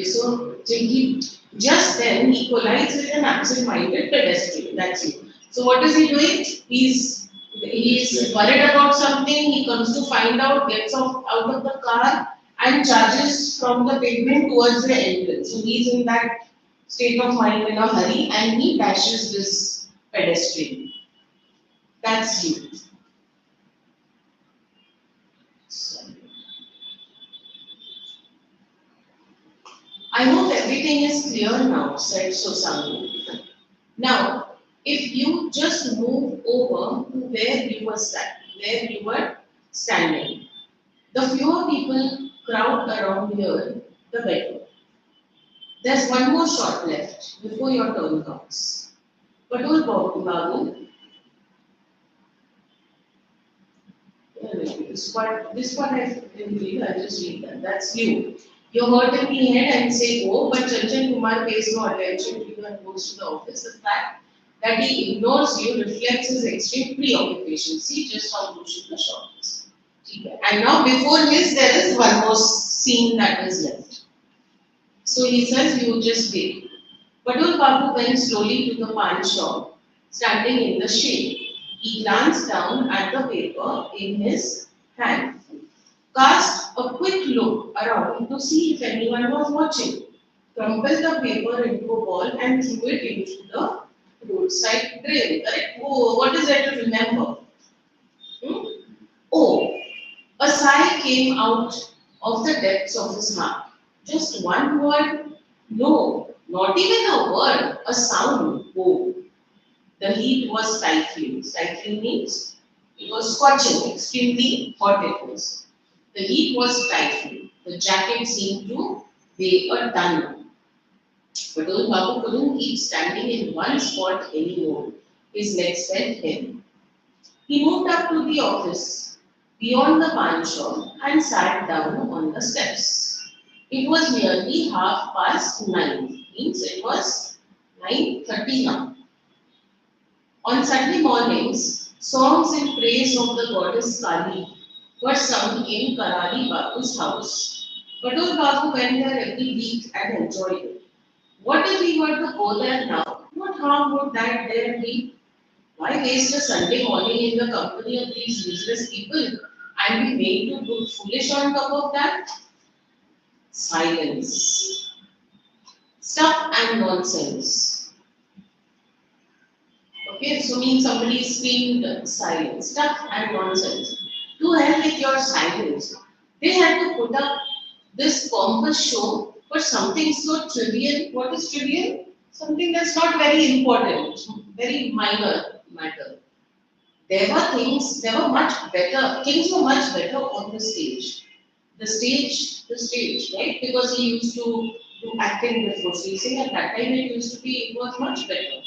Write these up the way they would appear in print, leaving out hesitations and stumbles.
Okay, so just then he collides with an absent-minded pedestrian. That's it. So what is he doing? He's worried about something. He comes to find out, gets out of the car and charges from the pavement towards the entrance. So he's in that state of mind in a hurry and he dashes this pedestrian. That's youth. Sorry. I hope everything is clear now, said Susanna. Now, if you just move over to where you were standing, the fewer people crowd around here, the better. There's one more shot left before your turn comes. Patol Babu, this part I didn't read, I'll just read that. That's you. You hurt in the head and say, oh, but Chanchal Kumar pays no attention to you and goes to the office. The fact that he ignores you reflects his extreme preoccupation. See just how crucial the shot is. And now before this, there is one more scene that is left. So he says, you just wait. Patol Babu went slowly to the pan shop, standing in the shade. He glanced down at the paper in his hand, cast a quick look around to see if anyone was watching, crumpled the paper into a ball and threw it into the roadside drain. Oh, what is there to remember? Oh, a sigh came out of the depths of his heart. Just one word? No, not even a word, a sound. Oh. The heat was stifling. Stifling means it was scorching, extremely hot it was. The heat was stifling. The jacket seemed to weigh a ton. But old Babu couldn't keep standing in one spot anymore. His legs felt heavy. He moved up to the office, beyond the pan shop, and sat down on the steps. It was nearly 9:30. Means it was 9:30 now. On Sunday mornings, songs in praise of the goddess Kali were sung in Karali Babu's house. Patol Babu went there every week and enjoyed it. What if he were to go there now? What harm would that there be? Why waste a Sunday morning in the company of these useless people and be made to look foolish on top of that? Silence. Stuff and nonsense. Okay, so means somebody screamed silence, stuff and nonsense. To hell with your silence. They had to put up this pompous show for something so trivial. What is trivial? Something that's not very important, very minor matter. There were much better, things were much better on the stage. The stage, right? Because he used to do acting before racing, at that time it was much better.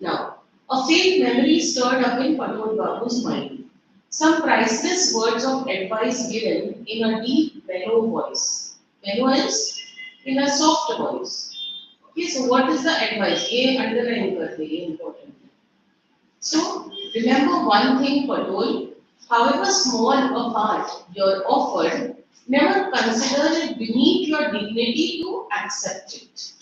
Now, a faint memory stirred up in Patol Babu's mind. Some priceless words of advice given in a deep, mellow voice. Mellow is in a soft voice. Okay, so what is the advice? Ye underline kar de, ye important. So, remember one thing, Patol. However small a part you're offered, never consider it beneath your dignity to accept it.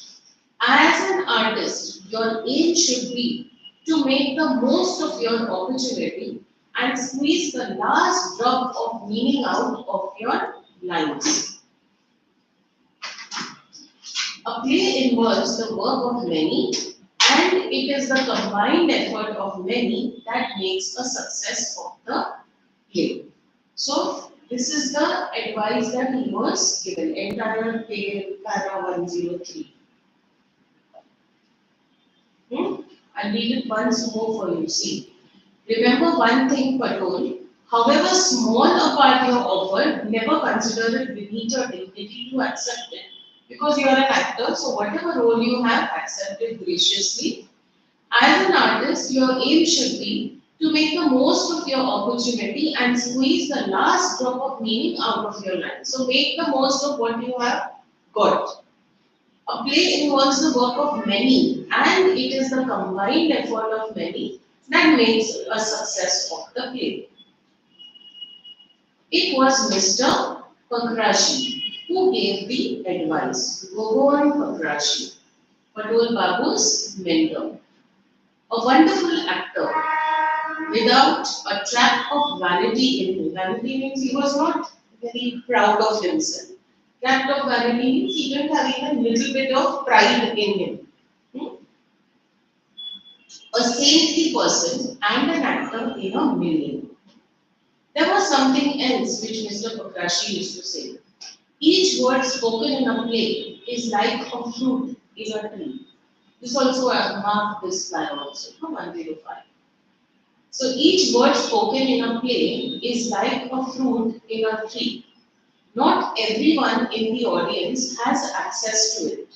As an artist, your aim should be to make the most of your opportunity and squeeze the last drop of meaning out of your lines. A play involves the work of many, and it is the combined effort of many that makes a success of the play. So, this is the advice that he was given, entire para 103. I'll read it once more for you. See, remember one thing, Patol. However small a part you're offered, never consider it beneath your dignity to accept it. Because you are an actor, so whatever role you have, accept it graciously. As an artist, your aim should be to make the most of your opportunity and squeeze the last drop of meaning out of your life. So make the most of what you have got. A play involves the work of many, and it is the combined effort of many that makes a success of the play. It was Mr. Pakrashi who gave the advice. Go and Pakrashi, Patol Babu's mentor. A wonderful actor without a track of vanity in him. Vanity means he was not very proud of himself. Track of vanity means he didn't have even a little bit of pride in him. Hmm? A saintly person and an actor in a million. There was something else which Mr. Pakrashi used to say. Each word spoken in a play is like a fruit in a tree. This also marked this plan also from 105. So each word spoken in a play is like a fruit in a tree. Not everyone in the audience has access to it.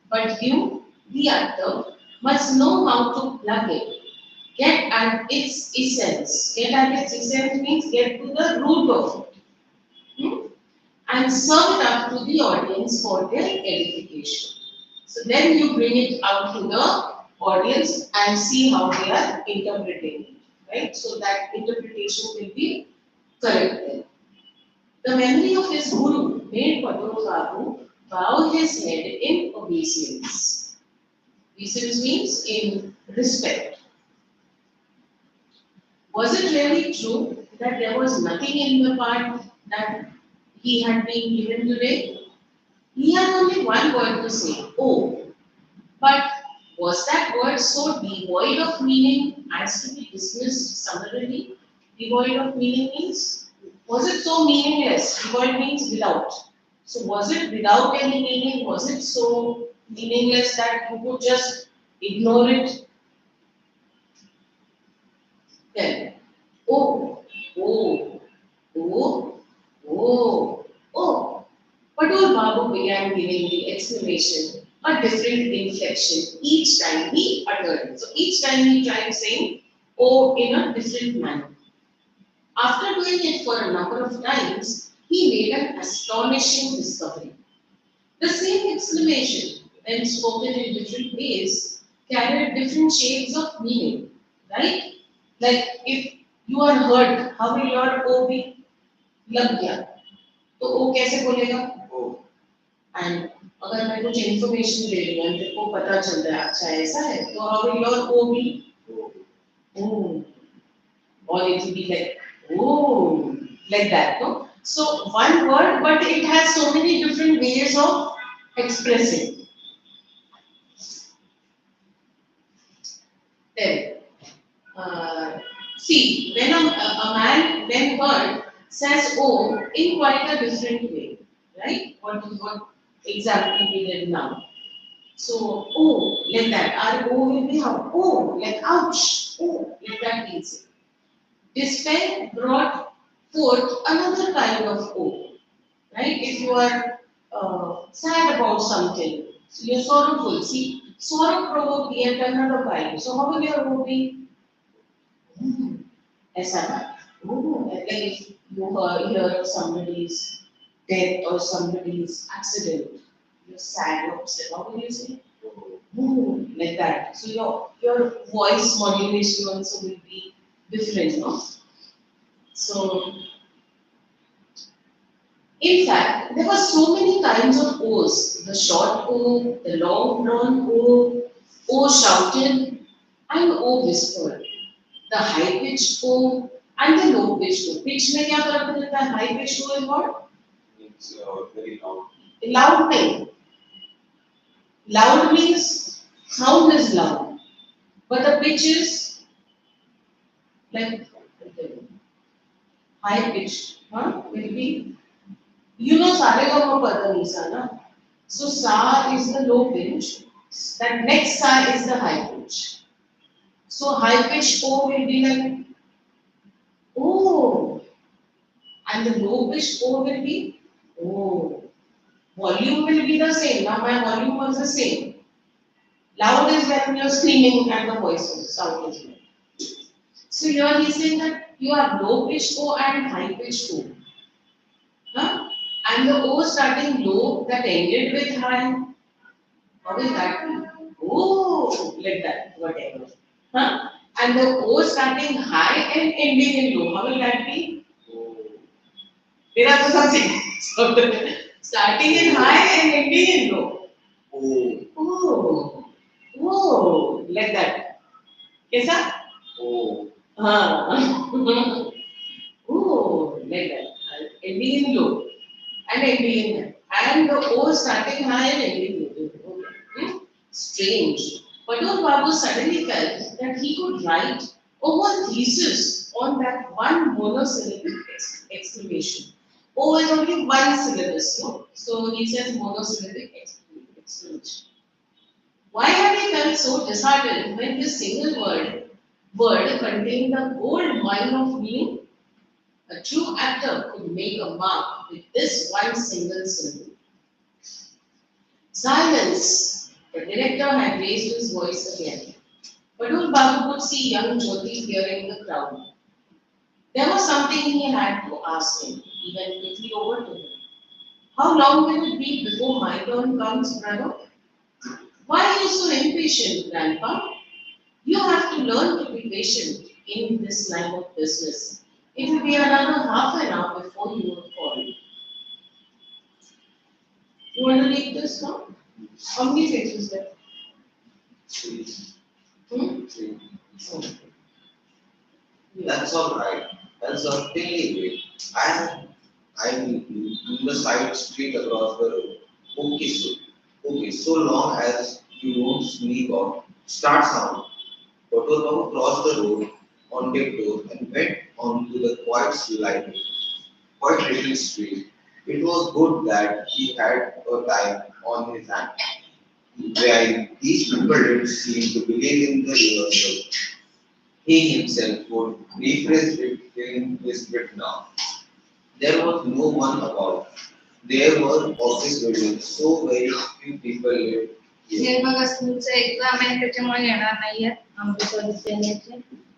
But you, the actor, must know how to plug it. Get at its essence. Get at its essence means get to the root of it. Hmm? And serve it up to the audience for their edification. So then you bring it out to the audience and see how they are interpreting it, right? So that interpretation will be correct then. The memory of his guru made Patol Babu bow his head in obeisance. Obeisance means in respect. Was it really true that there was nothing in the part that he had been given today? He had only one word to say, oh. But was that word so devoid of meaning as to be dismissed summarily? Devoid of meaning means, was it so meaningless? Devoid means without. So was it without any meaning? Was it so meaningless that you could just ignore it? Then, oh, oh, oh, oh, oh. Patol Babu began giving the explanation a different inflection each time he uttered it. So each time he tried saying oh in a different manner. After doing it for a number of times, he made an astonishing discovery. The same exclamation, when spoken in different ways, carried different shades of meaning, right? Like if you are hurt, how will your O be? लग गया तो O कैसे बोलेगा? O. And अगर मैं कुछ information दे रही हूँ तेरे को पता चल रहा है अच्छा ऐसा है तो how will your O be? Oh. Or it will be like oh, like that, no? So one word, but it has so many different ways of expressing. Then, see, when a man, when word says oh in quite a different way, right? What exactly we did now. So, oh, like that. Our oh will be how? Oh, like ouch. Oh, like that means it. Despair brought forth another kind of oh, right? If you are sad about something, so you're sorrowful. See, sorrow provoked yet another kind. So how will your oh be? ऐसा ना like if you hear of somebody's death or somebody's accident, you're sad or upset. How will you say? Like that. So your voice modulation also will be different, no? So in fact, there were so many kinds of O's. The short O, the long drawn O, O shouted, and O whispered. The high pitched O and the low pitched O. Pitch में क्या फर्क पड़ता है? High pitched O is what? It's very loud. Loud नहीं. Loud means sound is loud, but the pitch is like high pitched. Huh? Will be. You know Sa-re-ga-ma-pa-da-ni-sa, na? So Sa is the low pitch. That next Sa is the high pitch. So high pitched O will be like oh, and the low pitched O will be oh. Volume will be the same. Now my volume was the same. Loud is when you're screaming at the voices. Sound is loud. So here he's saying that you have low pitched O and high pitched O. Huh? And the O starting low that ended with high. How will that be? Oh, like that, whatever. Huh? And the O starting high and ending in low. How will that be? Oh. There are something. Starting in high and ending in low. Oh, Oh, whoa, like that. कैसा? oh, हाँ. Oh, like that. Ending in low and ending in high. And the O starting high and ending low. Okay. Strange. Patol Babu suddenly felt that he could write a whole thesis on that one monosyllabic exclamation. O is only one syllabus, no? So he says monosyllabic exclamation. Why had he felt so disheartened when this single word contained the gold mine of meaning? A true actor could make a mark with this one single syllable. Silence! The director had raised his voice again. Badul Babu could see young Jyoti hearing the crowd. There was something he had to ask him. He went quickly over to him. How long will it be before my turn comes, brother? Why are you so impatient, Grandpa? You have to learn to be patient in this line of business. It will be another half an hour before you will call. You want to read this now? How many pages left? three, Hmm? three. Okay. That's all right. That's certainly great. I meet you in the side street across the road. Okay, so long as you don't sneak off. Start sound. Babu crossed the road on tiptoes and went onto the quiet little street. It was good that he had a time on his hand. Where these people didn't seem to believe in the rehearsal. He himself would rephrase it in his bit now. There was no one about. There were office buildings, so very few people lived here. हे बघा स्कूलचं exam आहे त्याच्यामुळे येणार नाहीये आमचे सदस्यांचे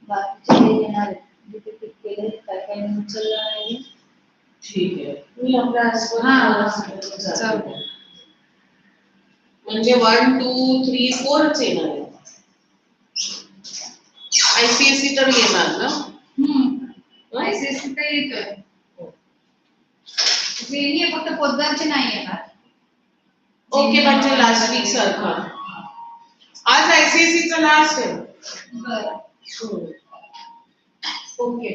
बाकीचे येणार आहेत जिथे पिक केले काय काय उचललं नाहीये ठीक आहे. मी आपल्या आसपास चालतंय. म्हणजे 1, 2, 3, 4च येणार आहे. ICSE तर येणार ना? आयसीएससी तर येतोय वेळी फक्त पोद्दारचे नाही येणार ओके म्हणजे लास्ट वीक सारखं. आज ICSE चा लास्ट आहे. बरं okay.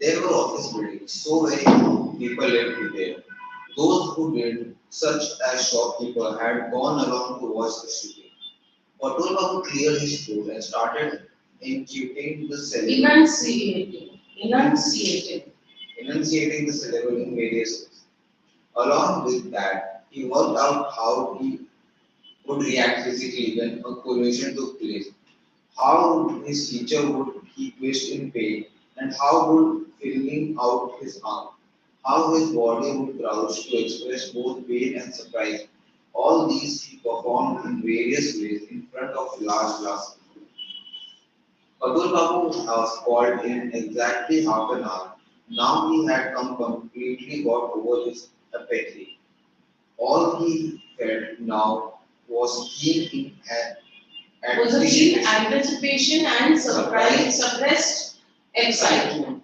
There were office buildings, so very few people lived there. Those who did, such as shopkeeper, had gone along to watch the shooting. Patol Babu cleared his throat and started enunciating the syllable. Enunciating the syllable in various ways. Along with that, he worked out how he would react physically when a collision took place. How his teacher would he twist in pain, and how would filling out his arm. How his body would crouch to express both pain and surprise. All these he performed in various ways in front of large classes. Abdul Babu was called in exactly half an hour. Now he had completely got over his apathy. All he felt now was Was a keen anticipation. anticipation and suppressed excitement.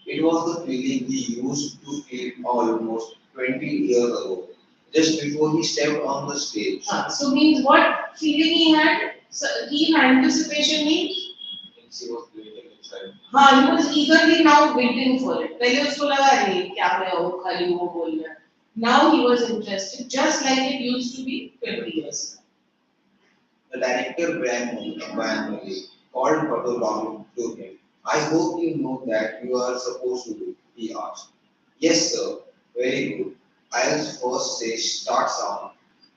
It was the feeling he used to feel almost 20 years ago, just before he stepped on the stage. So means what feeling he had? So keen anticipation means? Means he was waiting inside. हाँ, he was eagerly now waiting for it. पहले उसको लगा अरे क्या मैं वो खाली वो बोल रहा है. Now he was interested, just like it used to be 20 years ago. The director Brian called Patol Babu to him. I hope you know that you are supposed to do, he asked. Yes, sir. Very good. I'll first say start sound.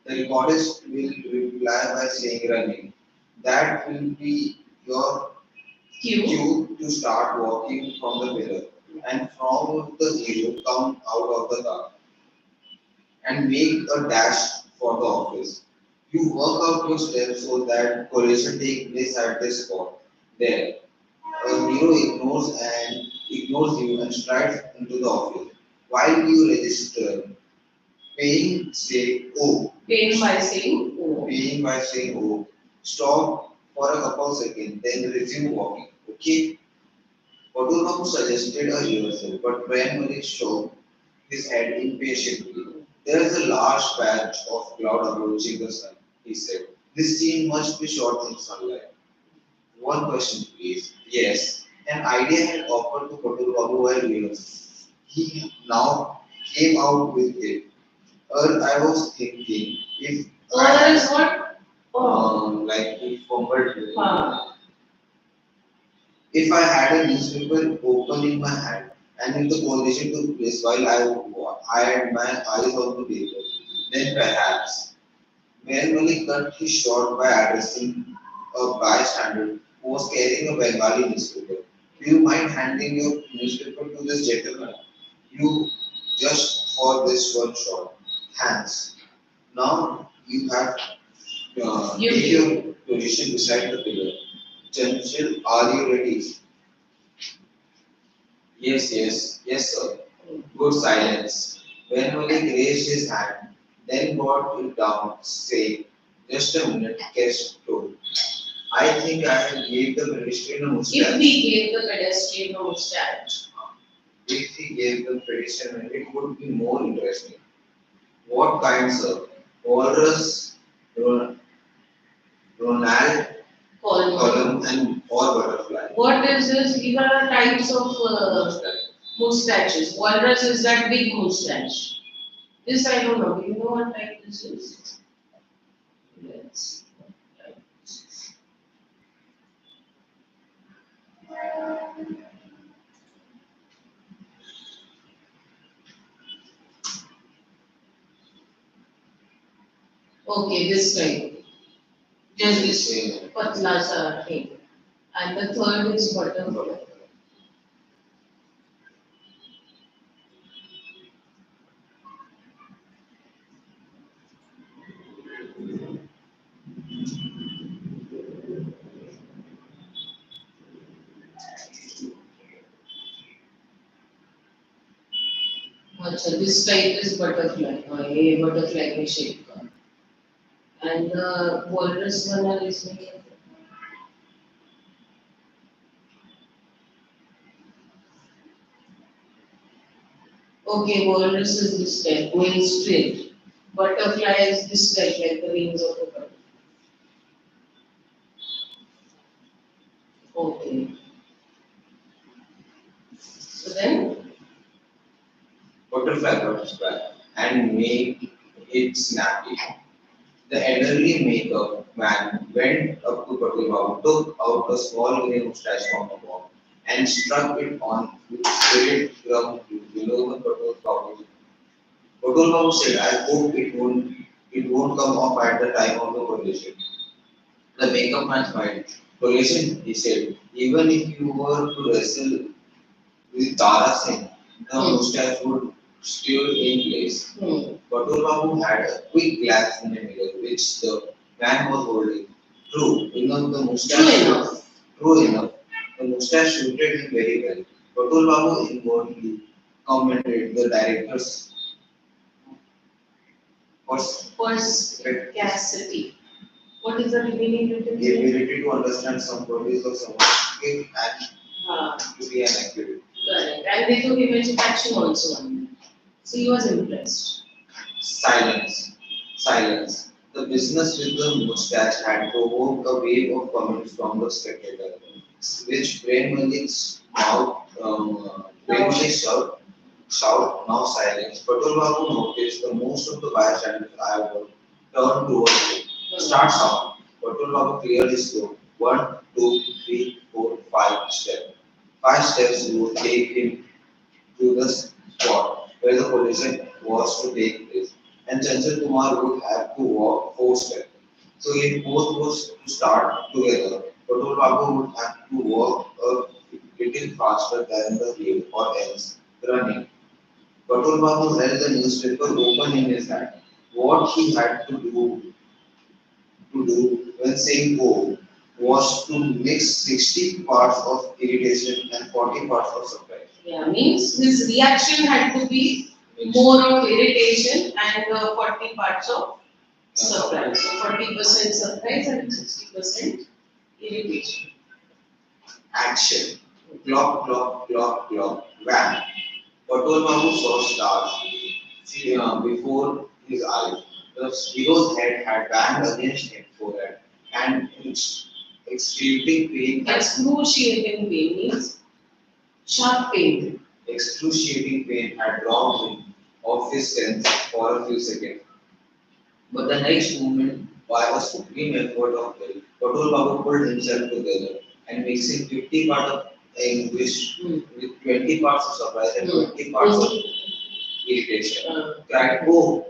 The recordist will reply by saying running. That will be your Cue. cue to start walking from the mirror. And from the hero, come out of the car and make a dash for the office. You work out your steps so that collision takes place at this spot. There, a hero ignores you and strides into the office. While you register, Pain by saying oh. paying by saying oh, stop for a couple seconds, then resume walking. Okay? Patol Babu suggested a rehearsal, but Brian Murray shook his head impatiently. There is a large patch of cloud approaching the sun, he said. This scene must be shot in sunlight. One question, please. Yes, an idea had offered to Patol Babu while rehearsing. He now came out with it. I was thinking if Or is what? Oh. like he fumbled. Huh. If I had a newspaper open in my hand and if the conversation took place while I had my eyes on the paper, then perhaps. Manually cut his short by addressing a bystander who was carrying a Bengali newspaper. Do you mind handing your newspaper to this gentleman? You just for this one shot. Hands. Now you have take your position beside the pillar. Churchill, are you ready? Yes, sir. Good silence. When Malik raised his hand, then brought it down, saying, just a minute, Kesto. I think I gave the pedestrian a mustache. If we gave the pedestrian a mustache. If he gave the pedestrian, it would be more interesting. What kind, sir? Walrus, Ronald, column, and or butterfly. What is this? These are types of mustaches. Walrus is that big mustache. This I don't know. Do you know what type this is? Let's. Okay, this type. Just this patla sa thing. And the third is butterfly. अच्छा, this type is butterfly. ये butterfly के shape का. And the walrus वाला इसमें क्या? Okay, walrus is this type, going straight. Butterfly is this type, like the wings of a butterfly. Okay. So then? Butterfly, and make it snappy. The elderly makeup man went up to Patol, took out a small grey mustache from the wall, and struck it on with spirit drum below the Patol. Patol said, I hope it won't come off at the time of the collision. The makeup man smiled. Collision, he said, even if you were to wrestle with Tara Singh, the mustache would still in place. Patol Babu had a quick glance in the mirror, which the man was holding. True enough, the mustache suited him very well. Patol Babu inwardly commented the director's Perspicacity. What is the remaining written? The ability to understand some qualities of someone skill and to be an accurate. Correct. And they took image action also. So he was impressed. Silence. The business with the mustache had provoked a wave of comments from the spectator, which Brain Malik's mouth, Brain Malik's shout, now silence. Patol Babu noticed the most of the bystanders were turned towards him. Start sound. Patol Babu cleared his throat. 1, 2, 3, 4, 5 steps. 5 steps would take him to the spot where the collision was to take place. And Chanchal Kumar would have to walk 4 steps. So if both was to start together, Patol Babu would have to walk a little faster than the hill or else running. Patol Babu held the newspaper open in his hand. What he had to do when saying go was to mix 60 parts of irritation and 40 parts of surprise. Yeah, means his reaction had to be more of irritation and 40 parts of surprise. So 40% surprise and 60% irritation. Action. Clock, clock, clock, clock. Wham. Patol Babu saw stars before his eyes. The hero's head had banged against his forehead, and excruciating pain had Excruciating pain means sharp pain. excruciating pain had robbed him of his sense for a few seconds. But the next moment, by a supreme effort of will, Patol Babu pulled himself together and mixing 50 parts of anguish with 20 parts of surprise and 20 parts of irritation, cried, "Oh!"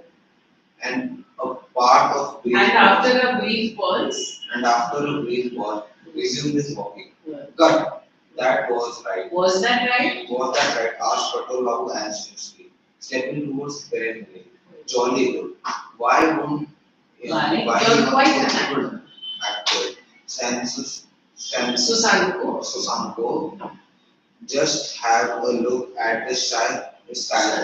and a part of brief And pause, after a brief pause, and after a brief pause, resumed his walking. Cut. That was right. was that right? Was that right? Asked Patol Babu anxiously, stepping towards the parent. Jolly good. Why won't Why? why You're not quite a good actor? Susanto just have a look at the sky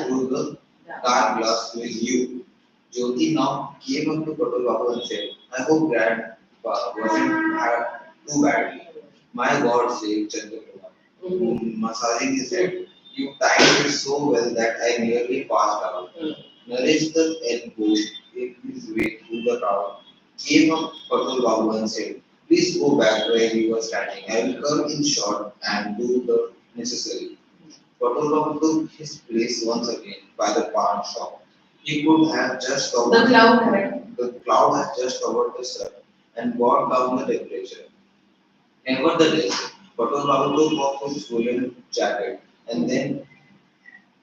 through the dark glass with you. Jyoti now came up to Patol Babu and said, I hope Dad wasn't hurt too badly. My God, said Chandrakumar, massaging his head. You timed it so well that I nearly passed out. Naresh the elbows in his way through the crowd, came up Patol Babu and said, please go back where you were standing. I will come in short and do the necessary. Patol Babu took his place once again by the pawn shop. He could have just covered the cloud had just covered the sun and brought down the temperature. Nevertheless, Patol Babu took off his woolen jacket and then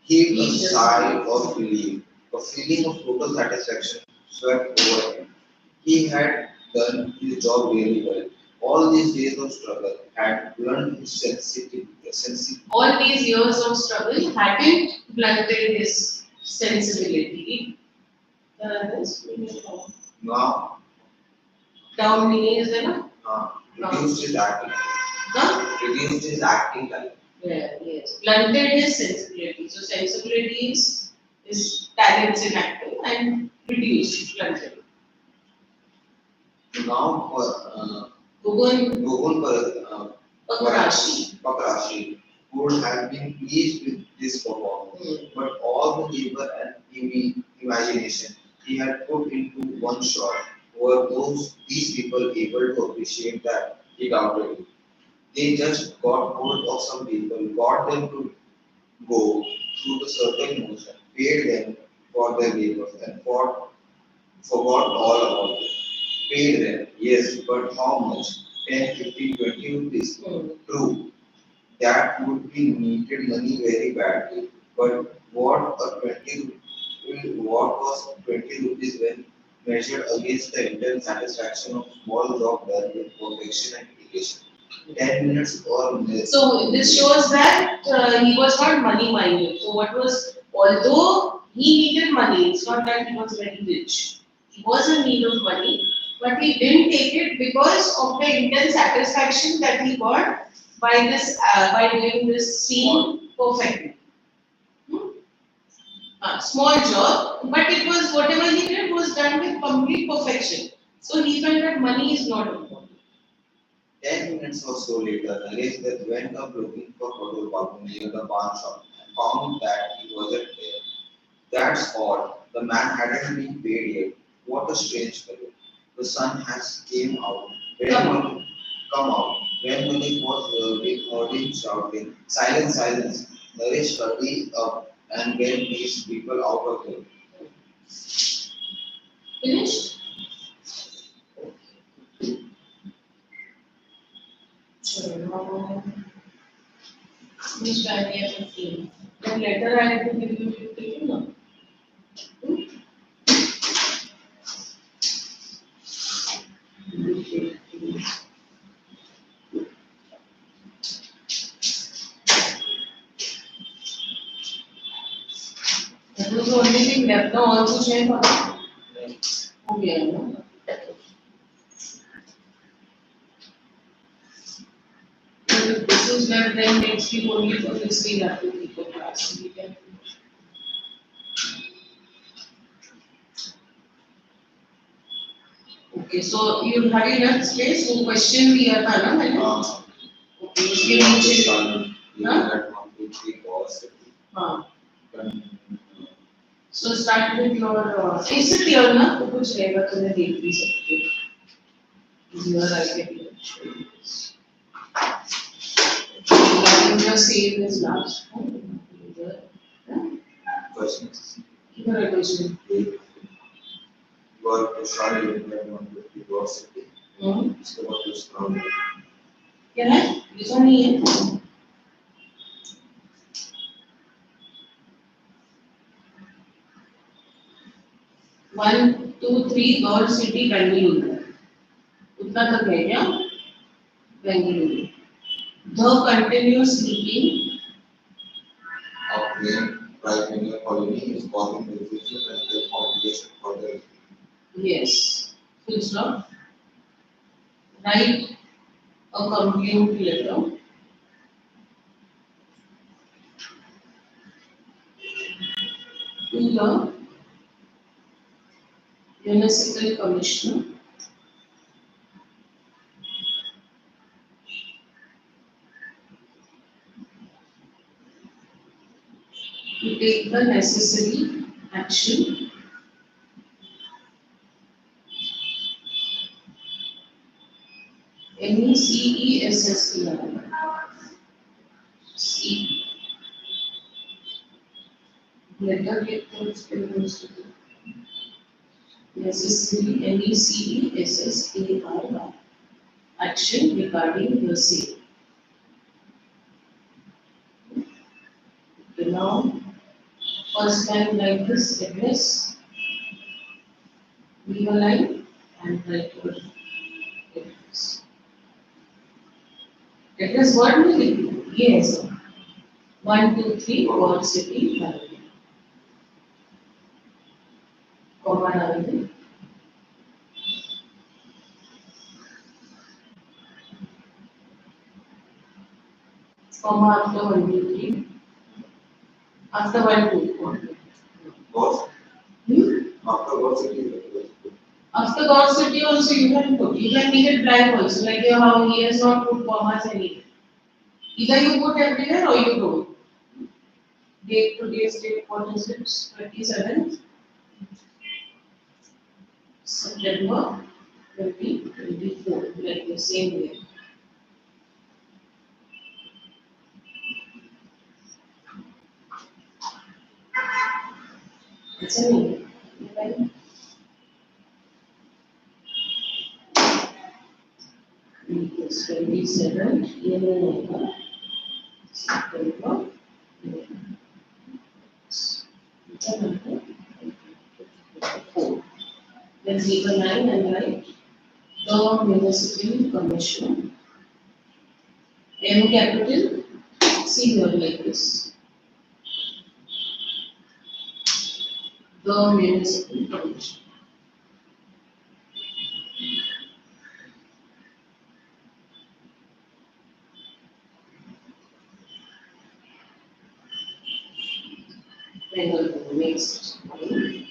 heaved a sigh of relief. A feeling of total satisfaction swept over him. He had done his job really well. All these days of struggle had blunted his sensitivity. All these years of struggle hadn't blunted his sensibility. This Now, down meaning is there? reduced his acting. Reduced his acting time. Yeah, yes. Blunted his sensibility. So sensibility is talents in acting and reduced, blunted. Now, Gogun Pakrashi would have been pleased with this performance, but all the labor and imagination he had put into one shot were these people able to appreciate that he doubted it. They just got hold of some people, got them to go through the certain motion, paid them for their labor, and forgot all about it. Paid them, yes, but how much? 10, 15, 20 rupees. True, that would be needed money very badly. But what was 20 rupees when measured against the intense satisfaction of small job done with perfection and dedication? 10 minutes or less. So this shows that he was not money minded. So although he needed money, it's not that he was very rich. He was in need of money, but he didn't take it because of the intense satisfaction that he got by doing this scene perfectly. Small job, but it was whatever he did was done with complete perfection. So he felt that money is not important. 10 minutes or so later, Elizabeth went up looking for Patol Babu near the pawn shop and found that he wasn't there. That's odd. The man hadn't been paid yet. What a strange fellow. The sun has came out. Come out. When Malik was heard him shouting, silence, silence. Naresh hurried up and get these people out of here. Finished? Which time we have 15? Then later I have to give you 15, no? That was the only thing left. Now also change हो गया है ना? If this is left, then next week only for this we'll have to keep a class. We can finish. Okay, so you have you left space? वो question दिया था ना मैंने? Okay, उसके नीचे हाँ So start with your ऐसे clear ना तो कुछ रहेगा तो मैं देख भी सकती हूँ your idea your save is last Questions? किधर है question Got to start with university. उसके बाद दूसरा क्या है ऐसा नहीं है 1, 2, 3 गर्ल सिटी बेंगलुरु उतना तक है क्या Bengaluru the continuous sleeping of rain, right in your colony is causing diseases and health complications for the yes full stop write a complaint letter to the municipal commissioner to take the necessary action NECESSER C letter necessary NECESSER action regarding the same. Okay, now first line like this address, leave a line and write your address. Address what will it be? Yes. 1, 2, 3 Gold City, Bangalore. Comma डाल दें. Comma after 1, 2, 3. After 1, 2, 1. boss. After what city? After God city also you can put. You can make it blank also, like how he has not put commas anywhere. Either you put everywhere or you don't. Date, today's date, what is it? 27th September 2024, like the same way. It's a name. Right? It's 27th September. Then leave a line and write the municipal commission. M capital, see here like this. The municipal commission. Then go to the next line.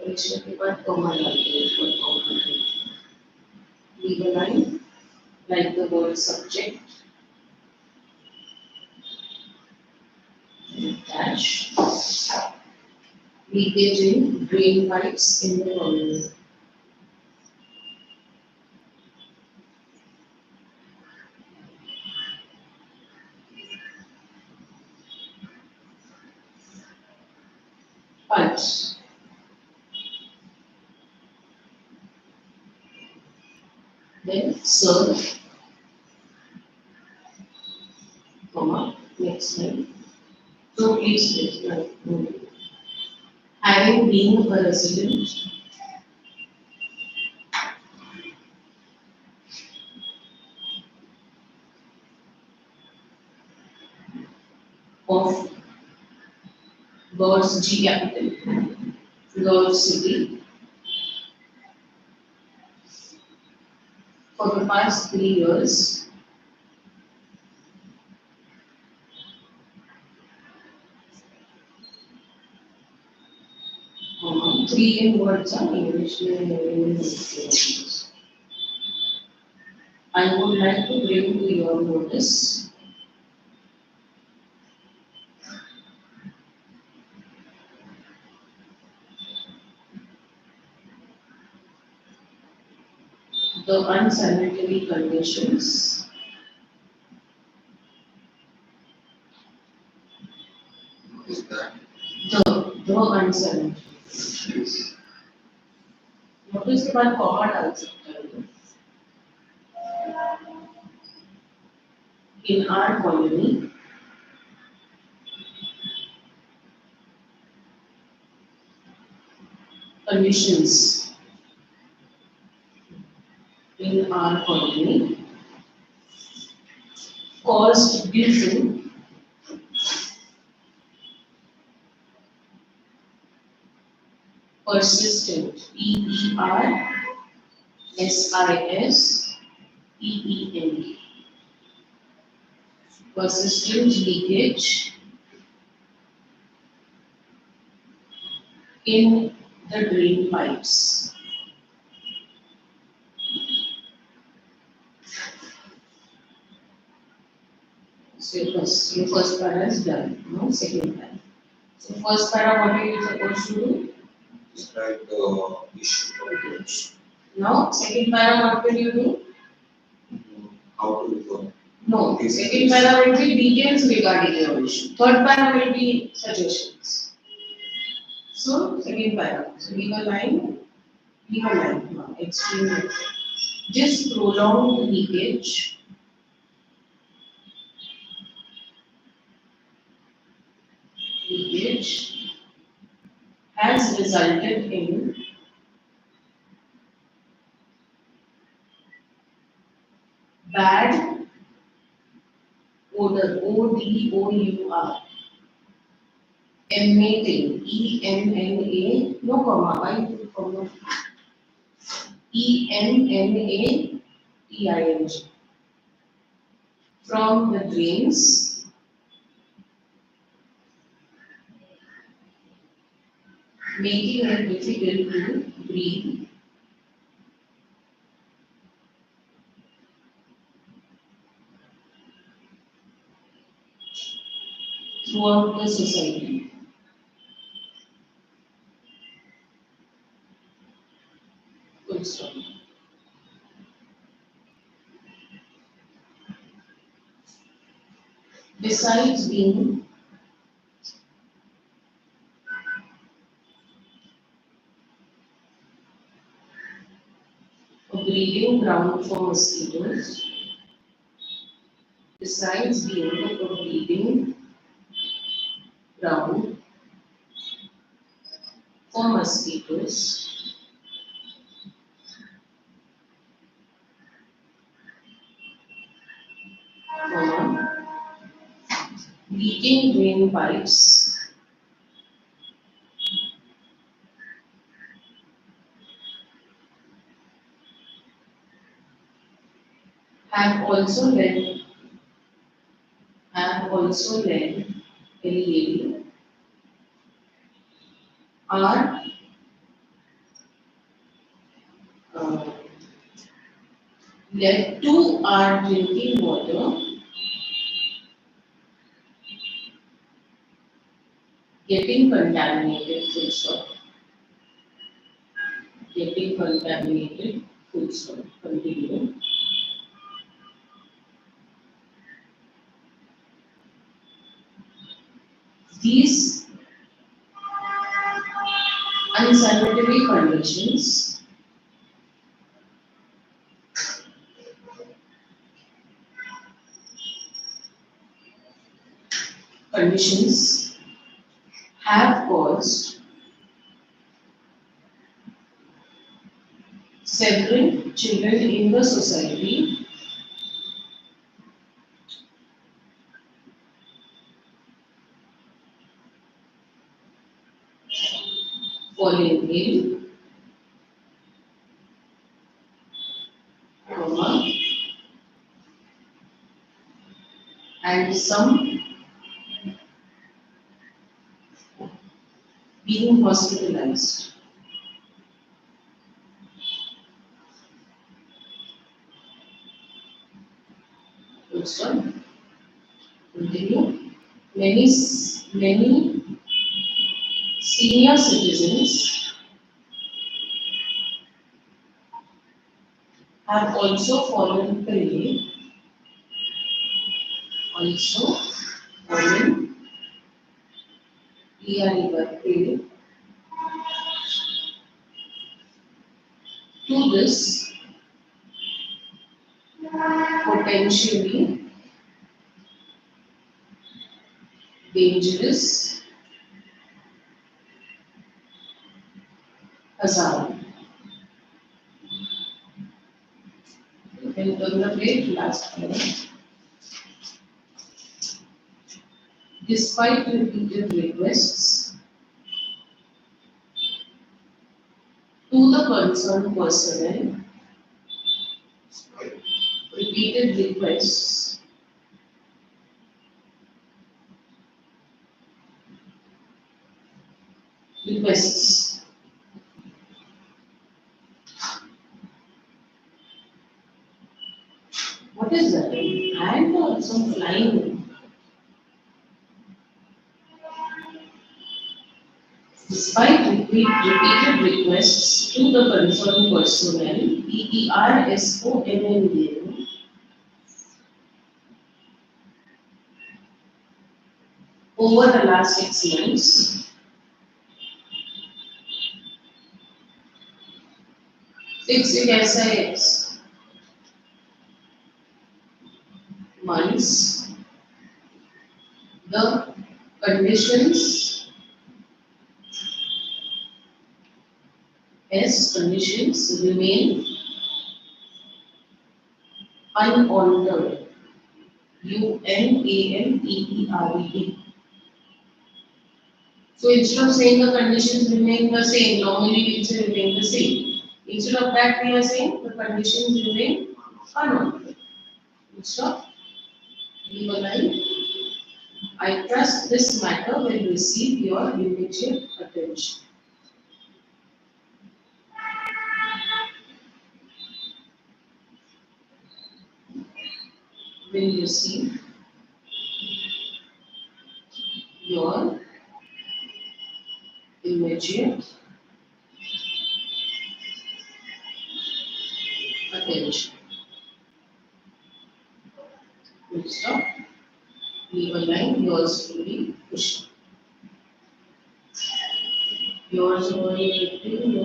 परीक्षा के बाद comma डालते हैं ऊपर comma डालते हैं. Leave a line like the word subject. Dash. Leakage in drain pipes in the colony. Pipes. Then serve, comma, next line. So please, having been a resident of God's G capital, God's city, for the past 3 years, three in words are English and I would like to bring to your notice the unsanitary conditions Is that the unsanitary notice के बाद comma डाल सकते हैं in our colony conditions in our colony caused due to persistent persistent persistent leakage in the drain pipes. So your first para is done, no second para. So first para, what are you supposed to do? describe the issue? Okay. Now second para, what will you do? How to resolve? No, second para will be details regarding your issue. Third para will be suggestions. So second para, so leave a line now, extreme. This prolonged leakage has resulted in bad odor, ODOUR, emanating, EMNA, no comma, why you comma? EMNATING, from the drains making it difficult to breathe throughout the society. Full stop. Besides being a breeding ground for mosquitoes, besides being a breeding ground for mosquitoes, leaking drain pipes have also led LEAD are led to our drinking water getting contaminated, full stop. Getting contaminated, full stop. Continue. These unsanitary conditions have caused several children in the society falling ill, and some being hospitalized. Full stop. Continue. Many senior citizens have also fallen prey, also fallen prey to this potentially dangerous hazard. You can turn the page last one. Despite repeated requests to the concerned personnel, repeated requests. What is that? And or some flying. Despite repeated requests to the concerned personnel, PERSONNL, over the last 6 months, 6 months, the conditions remain unaltered. UNALTERED. So instead of saying the conditions remain the same, normally we say remain the same. Instead of that, we are saying the conditions remain unaltered. Stop. Leave a line. I trust this matter will receive your immediate attention. Will receive your immediate attention. Full stop. Leave a line. Yours will be pushed. Yours will be no.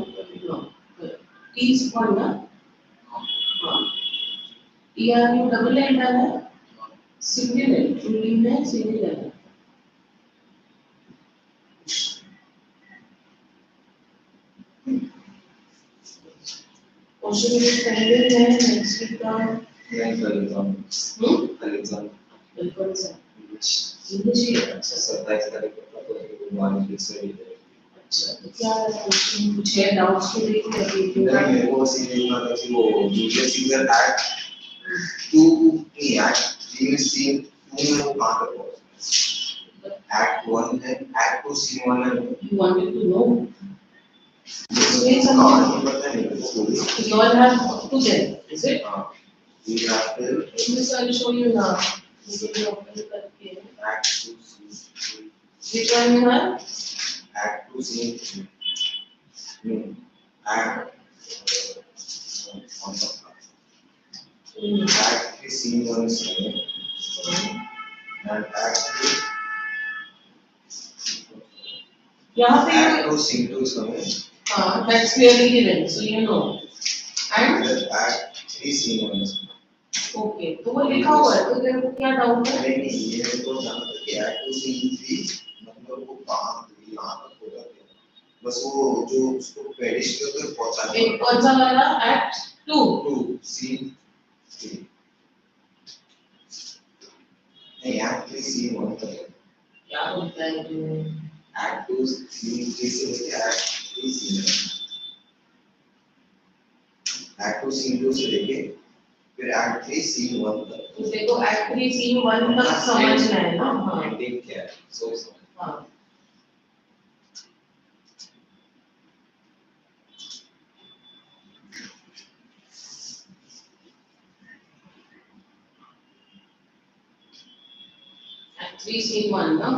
T is one, na? TRU double L डाला single L, truly में single L. Question is pending है next week का. Next exam. Exam. बिल्कुल sir. English ही है अच्छा sir. 27 तारीख को भगवान की स्टडी है. अच्छा तो क्या क्वेश्चन कुछ है डाउट्स के लिए क्या नहीं मेरे को बस ये देखना था कि वो यूजर सिंगर एक्ट 2 नहीं एक्ट 3 में सीन 2 में वो कहाँ तक पहुँचा एक्ट 1 है एक्ट 2 सीन 1 है you wanted to know ये कहानी पता नहीं you all have up to them is it we have to this I will show you now मुझे भी open करके act 2 scene which one you have act 2 scene 3 act act 3 scene 1 scene and act 2 यहाँ पे act 2 scene 2 is coming हाँ that's clearly given so you know and act 3 scene 1 is coming okay तो वो लिखा हुआ है तो तेरे को क्या डाउट है नहीं ये तो जानता था कि act 2 scene 3 मतलब वो कहाँ यहाँ तक होगा बस वो जो उसको पेडिश के उधर पहुँचा एक कौन सा वाला एक्ट 2 2 scene 3 नहीं act 3 scene 1 तक क्या होता है जो act 2 scene 3 से लेके act 3 scene 1 act 2 scene 2 से लेके फिर act 3 scene 1 तक तो देखो एक्ट 3 सीन 1 तक समझना है ना हाँ एंडिंग क्या है सो हाँ एक्ट 3 सीन 1 ना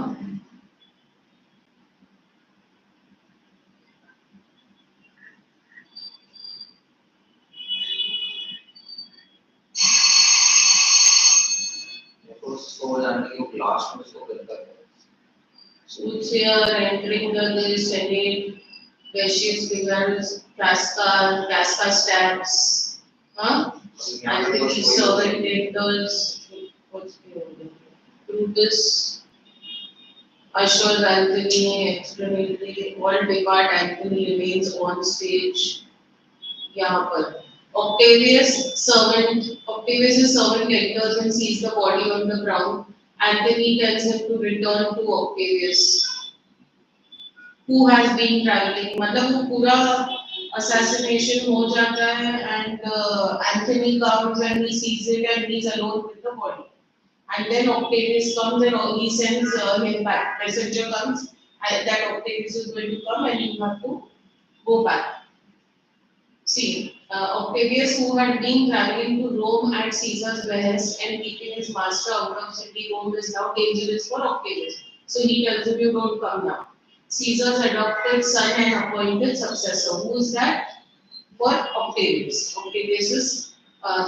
जानने के वो लास्ट में उसको करता है. Shoots here, entering the this, Senate, Vicious figures, Casca stabs, huh? And the servant enters, what's the order? Through this, ushers Anthony, explanatory, all depart, Anthony remains on stage. यहाँ पर Octavius' servant enters and sees the body on the ground. Anthony tells him to return to Octavius, who has been traveling. मतलब वो पूरा assassination हो जाता है and Anthony comes and he sees it and he's alone with the body. And then Octavius comes and he sends him back. Messenger comes and that Octavius is going to come and you have to go back. See, Octavius, who had been traveling to Rome at Caesar's behest and keeping his master out of city, Rome is now dangerous for Octavius. So he tells him, you don't come now. Caesar's adopted son and appointed successor. Who is that? For Octavius. Octavius is,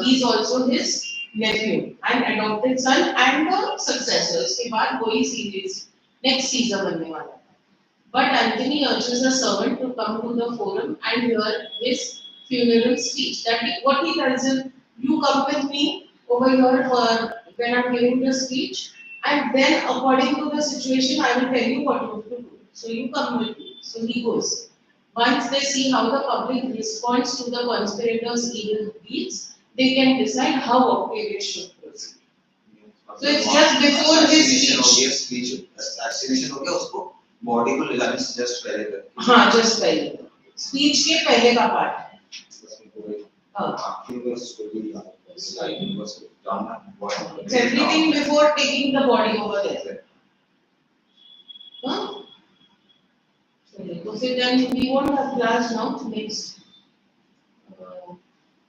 he is also his nephew and adopted son and the successor. इसके बाद वही series next Caesar बनने वाला. But Anthony urges a servant to come to the forum and hear his funeral speech. That what he tells him, you come with me over here for when I'm giving the speech, and then according to the situation, I will tell you what you have to do. So you come with me. So he goes. Once they see how the public responds to the conspirators' evil deeds, they can decide how Octavius should proceed. So it's just before his speech. Assassination हो गया उसको body को ले जाने से just पहले तक. हाँ, just पहले. Speech के पहले का part. It's everything before taking the body over there. Huh? So then we won't have class now next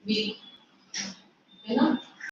week. You know?